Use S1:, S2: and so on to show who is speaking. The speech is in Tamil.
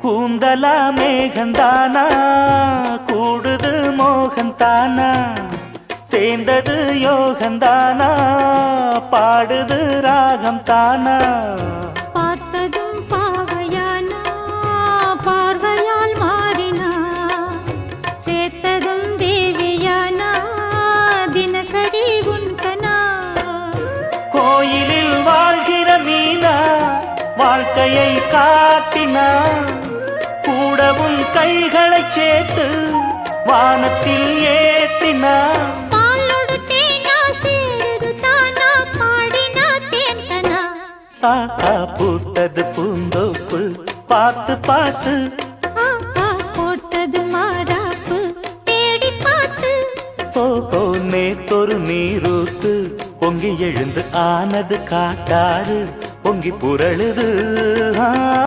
S1: கூந்தலா மேகந்தானா கூடுது மோகந்தானா சேர்ந்தது யோகந்தானா பாடுது ராகம் தானா
S2: பார்த்ததும் பாவையானா பார்வையால் மாறினா சேர்த்ததும் தேவியானா தினசரி உன்கனா
S1: கோயிலில் வாழ்கிற மீனா வாழ்க்கையை காட்டினா கூடவும் கைகளை சேர்த்து வானத்தில் ஏற்றினா பூத்தது பூந்தோப்பு பார்த்து பார்த்து
S2: போட்டது மாறாப்பு தேடி பார்த்து
S1: ஓஹோ நேத்தொரு நீரூத்து பொங்கி எழுந்து ஆனது காட்டாறு பொங்கி புரளுது